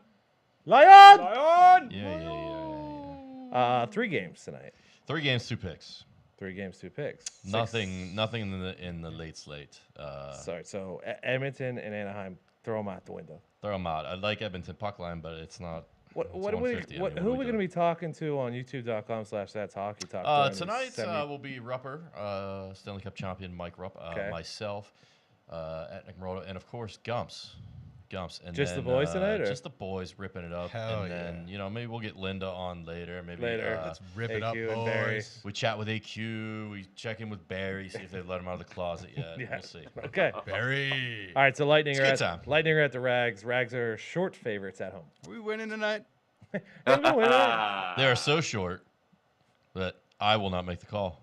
Lion! Yeah. 3 games tonight. 3 games, 2 picks. 3 games, 2 picks. Nothing in the late slate. Sorry, so Edmonton and Anaheim, throw them out the window. Throw them out. I like Edmonton puck line, but it's not. Who are we going to be talking to on YouTube.com/That's Hockey Talk? Tonight will be Rupper, Stanley Cup champion Mike Rupp, myself, at Nick Moroto, and of course Gumps. And just then, the boys tonight, or just the boys ripping it up? Hell and then maybe we'll get Linda on later. Let's rip it up, boys. We chat with AQ. We check in with Barry, see if they let him out of the closet yet. Yeah. We'll see. Okay. Barry. All right, so Lightning are time. at the Rags. Rags are short favorites at home. Are we winning tonight? They are so short that I will not make the call.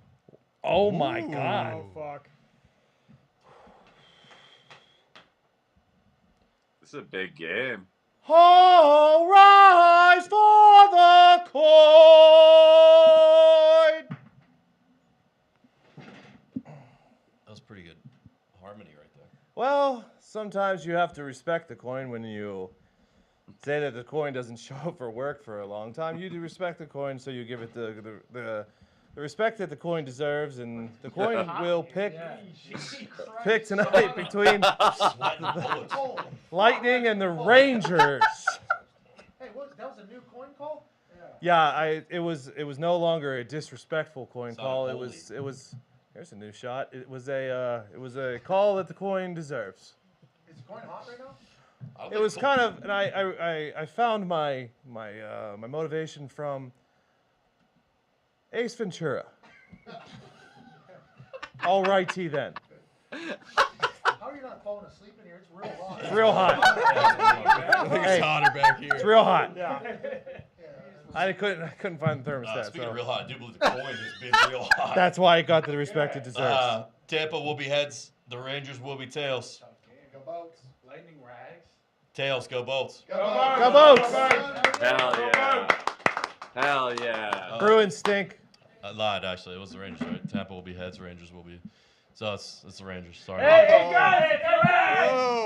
Oh my God. Oh, fuck. This is a big game. All rise for the coin. That was pretty good harmony right there. Well, sometimes you have to respect the coin when you say that the coin doesn't show up for work for a long time. You do respect the coin, so you give it the respect that the coin deserves, and the coin will pick tonight between the Lightning and the Rangers. Hey, that was a new coin call? Yeah, it was no longer a disrespectful coin call. It was here's a new shot. It was a call that the coin deserves. Is the coin hot right now? It was kind of, and I found my motivation from Ace Ventura. All righty then. How are you not falling asleep in here? It's real hot. It's real hot. It's hotter back here. It's real hot. Yeah. I couldn't find the thermostat. Speaking of So real hot, I do believe the coin has been real hot. that's why it got the respect it deserves. Tampa will be heads. The Rangers will be tails. Go Boats. Lightning Rags. Tails, go Bolts. Go Boats! Hell yeah. Hell yeah. Bruins stink. I lied, actually. It was the Rangers, right? Tampa will be heads. Rangers will be. So it's the Rangers. Sorry. Hey, got it!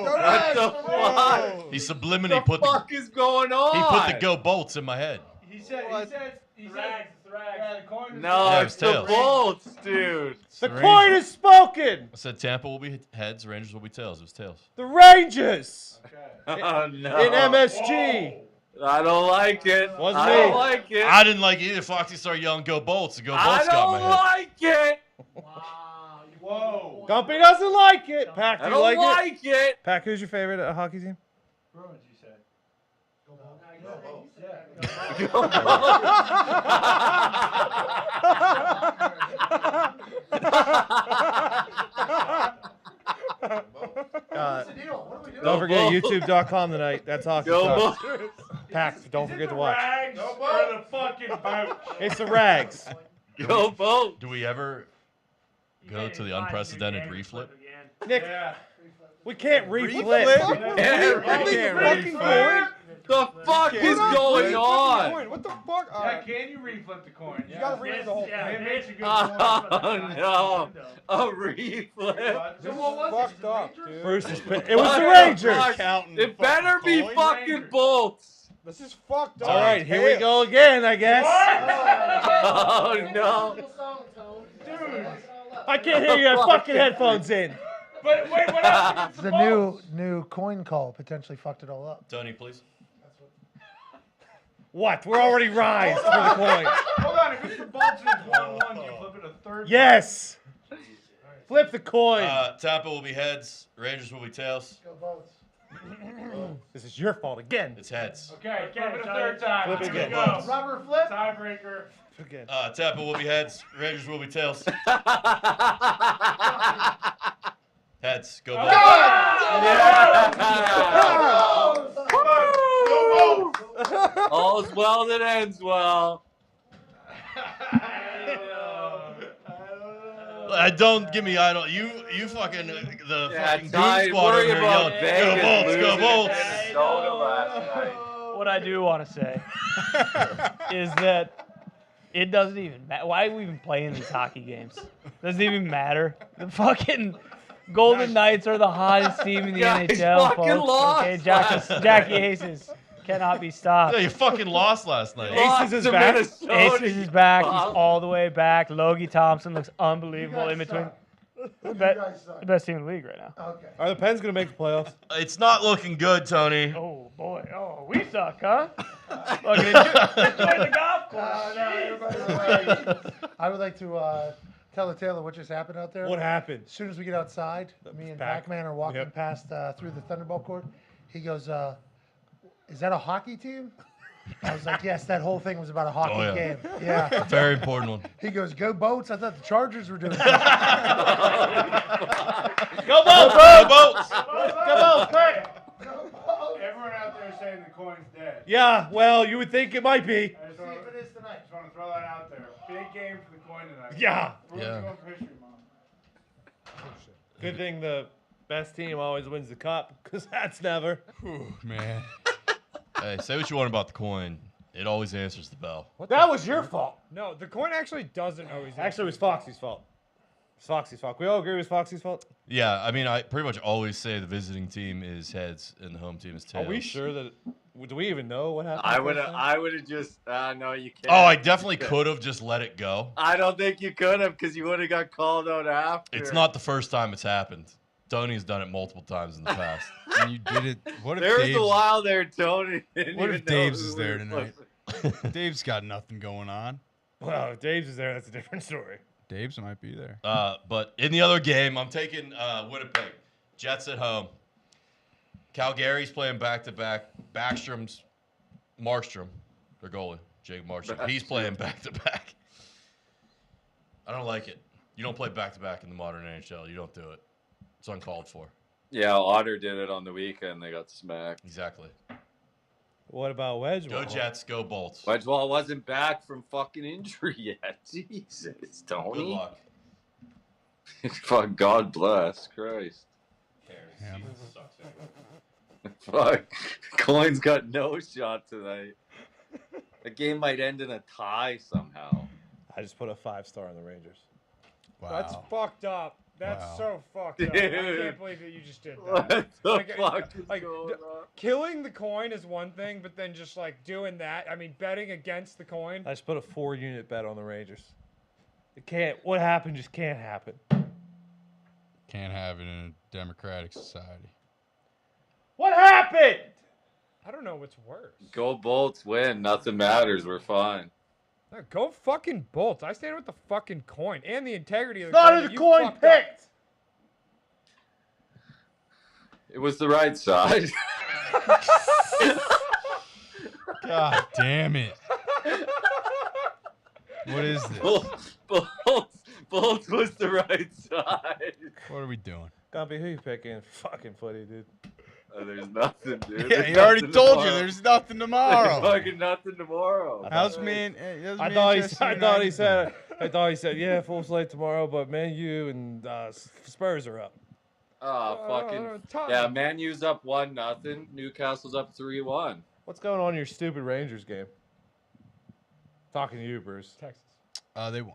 What the fuck? He subliminally What the fuck is going on? He put the go Bolts in my head. He said, the Rags. It's the Rags. No, Yeah, it's it's the tails. Bolts, dude. The coin is spoken. I said Tampa will be heads, Rangers will be tails. It was tails. The Rangers. Oh, no. In MSG. I don't like it. Wasn't I me. don't like it. I didn't like it either. Foxy started yelling, "Go Bolts!" And Go I Bolts got my don't head. like it. Wow. Whoa. Gumpy doesn't like it. Pack, I do you don't like it? like it. Pack, who's your favorite hockey team? Bruins, you said. Go Bolts. What's the deal? What are we doing? Don't forget YouTube.com tonight. That's hockey Go talk. Bolts. Pack, don't forget to watch. Rags or the fucking boat? It's the Rags. Go Bolts. Do we ever go to the unprecedented reflip? Nick, we can't reflip. The fuck is going on? Coin. What the fuck? Can you reflip the coin? You gotta read the whole thing. It's a good Oh no. A reflip. This is fucked up, dude. Bruce is it was the Rangers. It better be fucking Bolts. This is fucked up. All right, here we go again, I guess. Oh no. Dude. I can't hear you. I have fucking headphones in. But wait, what happened? The new coin call potentially fucked it all up. Tony, please. What? We're already rised for the coin. Hold on, if it's the Bolts and it's 1-1, do you flip it a third? Yes. Flip the coin. Tampa will be heads, Rangers will be tails. Go Bolts. This is your fault again. It's heads. Okay, flip it a third time. Flip it Here again. we go. Rubber flip. Tiebreaker. Again. Tampa will be heads, Rangers will be tails. Heads. Go Bolts. All's well that ends well. Don't give me idle. You fucking the fucking Ty, goon squad over worry here about yelling, Vegas "Go Bolts! Go losing Bolts!" to Minnesota last night. What I do want to say is that it doesn't even matter. Why are we even playing these hockey games? Doesn't even matter. The fucking Golden Knights are the hottest team in the Guys NHL, fucking folks. lost Okay, last Jackie night. Aces cannot be stopped. Yeah, you fucking lost last night. Lost is to back. Minnesota, Aces is back. He's fuck. all the way back. Logie Thompson looks unbelievable in between. The guys suck. best team in the league right now. Okay. Are the Pens going to make the playoffs? It's not looking good, Tony. Oh boy. Oh, we suck, huh? Fucking enjoy the golf course. I would like to tell the tale of what just happened out there. What happened? As soon as we get outside, me and Pac- Pac-Man are walking Yep. past through the Thunderbolt court. He goes, "Is that a hockey team?" I was like, "Yes, that whole thing was about a hockey Oh, yeah. game." Yeah. Very important one. He goes, "Go Boats." I thought the Chargers were doing it. Go Bolts! Go Bolts! Go Bolts! Quick! Everyone out there is saying the coin's dead. Yeah, well, you would think it might be. I just want if it is tonight. to throw that out there. Big game for the coin tonight. Yeah. Bruins Yeah. going for history, Mom. Good thing the best team always wins the cup, because that's never. Whew, man. Hey, say what you want about the coin. It always answers the bell. That was your fault. No, the coin actually doesn't always. Actually, it was Foxy's fault. It's Foxy's fault. We all agree it was Foxy's fault? Yeah, I mean, I pretty much always say the visiting team is heads and the home team is tails. Are we sure that? Do we even know what happened? I the would first have. time? I would have just. No, you can't. Oh, I definitely could have just let it go. I don't think you could have because you would have got called out after. It's not the first time it's happened. Tony's done it multiple times in the past. And you did it. What if There was Dave's, a while there, Tony. didn't what even if know Dave's who is we there were tonight? supposed to- Dave's got nothing going on. Well, if Dave's is there, that's a different story. Dave's might be there. But in the other game, I'm taking Winnipeg. Jets at home. Calgary's playing back-to-back. Markstrom, their goalie, Jake Markstrom. He's playing back-to-back. I don't like it. You don't play back-to-back in the modern NHL. You don't do it. It's uncalled for. Yeah, Otter did it on the weekend. They got smacked. Exactly. What about Wedge? Go Jets, go Bolts. Wedgewall wasn't back from fucking injury yet. Jesus, Good Tony. luck. Fuck, God bless. Christ. Yeah. Fuck. Coin's got no shot tonight. The game might end in a tie somehow. I just put a 5-star on the Rangers. Wow. That's fucked up. That's Wow. so fucked up. I Dude. can't believe that you just did What that. the Like, fuck is like, going on? Killing the coin is one thing, but then just like doing that. I mean, betting against the coin. I just put a 4-unit bet on the Rangers. It can't. What happened just can't happen. Can't have it in a democratic society. What happened? I don't know what's worse. Go Bolts, win. Nothing matters. We're fine. No, go fucking Bolts. I stand with the fucking coin and the integrity of the Not coin. as that a you coin fucked up. picked. It was the right side. God damn it. What is this? Bolts was the right side. What are we doing? Gumpy, who you picking? Fucking footy, dude. There's nothing, dude. Yeah, There's he already nothing told tomorrow. you there's nothing tomorrow. There's fucking nothing tomorrow. How's I thought he said, yeah, full slate tomorrow, but Man U and Spurs are up. Oh, fucking. Tottenham. Yeah, Man U's up 1-0. Newcastle's up 3-1. What's going on in your stupid Rangers game? Talking to you, Bruce. Texas. They won.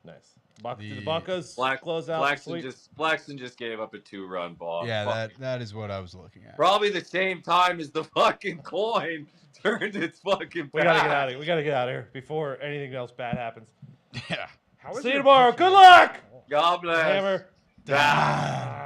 Nice. The The- Buccas close out. Blackson just gave up a 2-run ball. Yeah, Fuck. that is what I was looking at. Probably the same time as the fucking coin turned its fucking We gotta back. get out of here. We gotta get out of here before anything else bad happens. Yeah. How is See you your tomorrow. picture? Good luck. God bless. Hammer. Dahn.